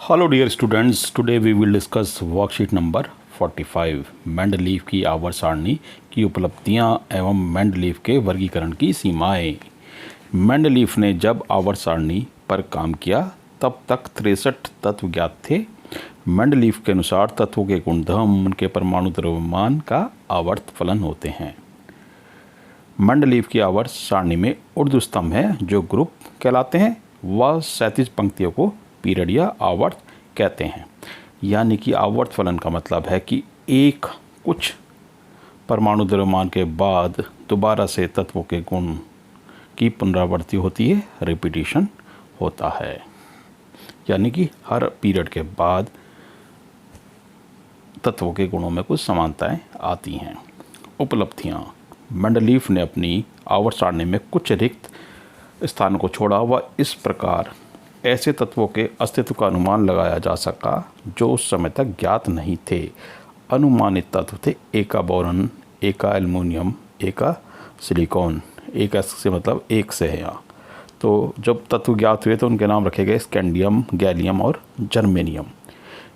Hello dear students, today we will discuss worksheet number 45 Mendeleev की आवर्त सारणी की उपलब्धियां एवं मेंडलीव के वर्गीकरण की सीमाएं। मेंडलीव ने जब आवर्त सारणी पर काम किया तब तक 63 तत्व ज्ञात थे। मेंडलीव के अनुसार तत्वों के गुणधर्म उनके परमाणु द्रव्यमान का आवर्त फलन होते हैं। मेंडलीव की आवर्त सारणी में ऊर्ध्व स्तंभ है जो ग्रुप कहलाते हैं, वह 37 पंक्तियों को पीरियड या आवर्त कहते हैं। यानी कि आवर्त फलन का मतलब है कि एक कुछ परमाणु द्रव्यमान के बाद दोबारा से तत्वों के गुण की पुनरावृत्ति होती है, रिपीटिशन होता है। यानी कि हर पीरियड के बाद तत्वों के गुणों में कुछ समानताएं आती हैं। उपलब्धियां: मेंडलीव ने अपनी आवर्त सारणी में कुछ रिक्त स्थानों को छोड़ा व इस प्रकार ऐसे तत्वों के अस्तित्व का अनुमान लगाया जा सका जो उस समय तक ज्ञात नहीं थे। अनुमानित तत्व थे एका बोरॉन, एका एल्युमिनियम, एका सिलिकॉन। एक से मतलब एक से है यहाँ। तो जब तत्व ज्ञात हुए तो उनके नाम रखे गए स्कैंडियम, गैलियम और जर्मेनियम।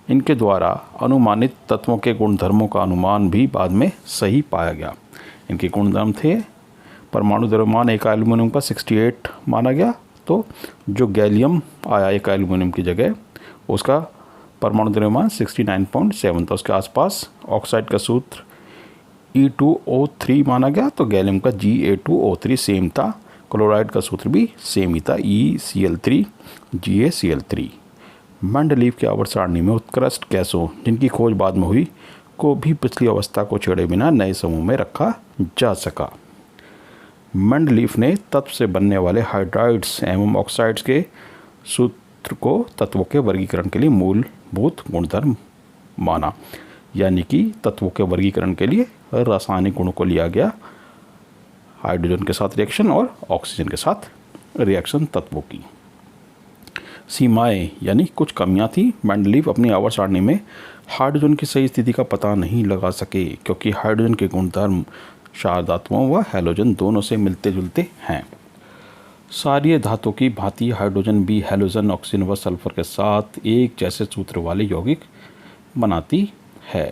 इनके द्वारा अनुमानित तत्वों के गुणधर्मों का अनुमान भी बाद में सही पाया गया। इनके गुणधर्म थे परमाणु द्रव्यमान एका एल्युमिनियम का 68 माना गया, तो जो गैलियम आया एक एल्युमिनियम की जगह उसका परमाणु द्रव्यमान 69.7 था। उसके आसपास ऑक्साइड का सूत्र E2O3 माना गया, तो गैलियम का Ga2O3 सेम था। क्लोराइड का सूत्र भी सेम ही था, ECl3 GaCl3। मेंडलीव की आवर्त सारणी में उत्कृष्ट गैसों जिनकी खोज बाद में हुई को भी पिछली अवस्था को छेड़े बिना नए समूह में रखा जा सका। मेंडलीव ने तत्व से बनने वाले हाइड्राइड्स एवं ऑक्साइड्स के सूत्र को तत्वों के वर्गीकरण के लिए मूलभूत गुणधर्म माना। यानी कि तत्वों के वर्गीकरण के लिए रासायनिक गुणों को लिया गया, हाइड्रोजन के साथ रिएक्शन और ऑक्सीजन के साथ रिएक्शन तत्वों की। सीमाएं यानी कुछ कमियां थी। मेंडलीव अपनी आवर्त सारणी में हाइड्रोजन की सही स्थिति का पता नहीं लगा सके क्योंकि हाइड्रोजन के गुणधर्म क्षार धातुओं व हैलोजन दोनों से मिलते जुलते हैं। क्षारीय धातु की भांति हाइड्रोजन भी हैलोजन, ऑक्सीजन व सल्फर के साथ एक जैसे सूत्र वाले यौगिक बनाती है।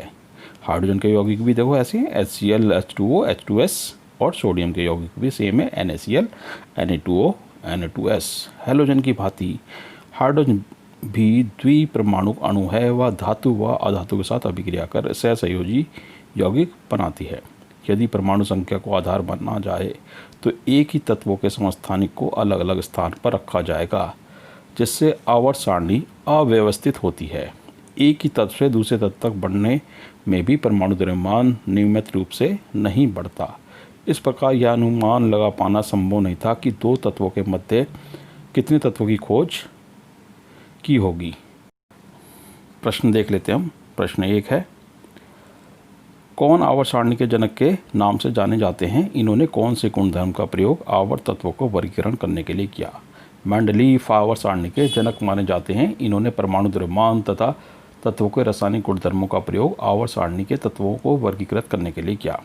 हाइड्रोजन के यौगिक भी देखो ऐसे हैं, HCl, H2O, H2S, और सोडियम के यौगिक भी सेम है, NaCl, Na2O, Na2S। हैलोजन की भांति हाइड्रोजन भी द्विपरमाणुक अणु है, वह धातु व अधातु के साथ अभिक्रिया कर सहसंयोजी यौगिक बनाती है। यदि परमाणु संख्या को आधार माना जाए तो एक ही तत्वों के समस्थानिक को अलग अलग स्थान पर रखा जाएगा, जिससे आवर्त सारणी अव्यवस्थित होती है। एक ही तत्व से दूसरे तत्व तक बढ़ने में भी परमाणु द्रव्यमान नियमित रूप से नहीं बढ़ता। इस प्रकार यह अनुमान लगा पाना संभव नहीं था कि दो तत्वों के मध्य कितने तत्वों की खोज की होगी। प्रश्न देख लेते हैं हम। प्रश्न 1 है, कौन आवर्त सारणी के जनक के नाम से जाने जाते हैं? इन्होंने कौन से गुणधर्म का प्रयोग आवर्त तत्वों को वर्गीकरण करने के लिए किया? मेंडलीव आवर्त सारणी के जनक माने जाते हैं। इन्होंने परमाणु द्रव्यमान तथा तत्वों के रासायनिक गुणधर्मों का प्रयोग आवर्त सारणी के तत्वों को वर्गीकृत करने के लिए किया।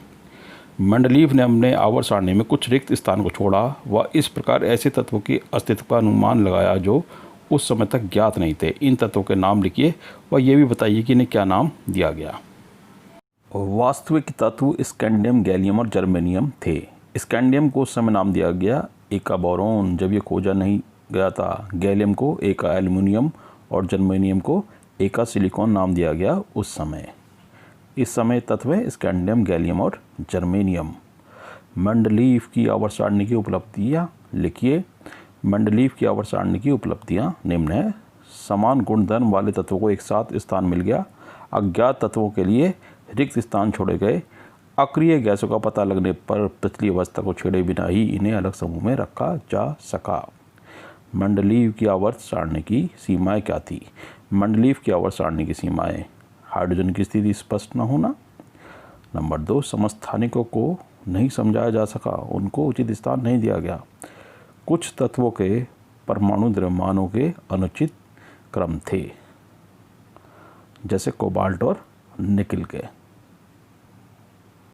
मेंडलीव ने अपने आवर्त सारणी में कुछ रिक्त स्थान को छोड़ा व इस प्रकार ऐसे तत्वों के अस्तित्व का अनुमान लगाया जो उस समय तक ज्ञात नहीं थे। इन तत्वों के नाम लिखिए व ये भी बताइए कि इन्हें क्या नाम दिया गया। वास्तविक तत्व स्कैंडियम, गैलियम और जर्मेनियम थे। स्कैंडियम को उस समय नाम दिया गया एका बोरॉन जब ये खोजा नहीं गया था। गैलियम को एका एल्युमिनियम और जर्मेनियम को एका सिलिकॉन नाम दिया गया उस समय। इस समय तत्व है स्कैंडियम, गैलियम और जर्मेनियम। मेंडलीव की आवर्त सारणी की उपलब्धियाँ लिखिए। मेंडलीव की आवर्त सारणी की उपलब्धियाँ निम्न है। समान गुणधर्म वाले तत्वों को एक साथ स्थान मिल गया। अज्ञात तत्वों के लिए रिक्त स्थान छोड़े गए। अक्रिय गैसों का पता लगने पर पिछली अवस्था को छेड़े बिना ही इन्हें अलग समूह में रखा जा सका। मेंडलीव की आवर्त सारणी की सीमाएं क्या थी? मेंडलीव की आवर्त सारणी की सीमाएं: हाइड्रोजन की स्थिति स्पष्ट न होना। नंबर 2, समस्थानिकों को नहीं समझाया जा सका, उनको उचित स्थान नहीं दिया गया। कुछ तत्वों के परमाणु द्रव्यमानों के अनुचित क्रम थे, जैसे कोबाल्ट और निकिल के।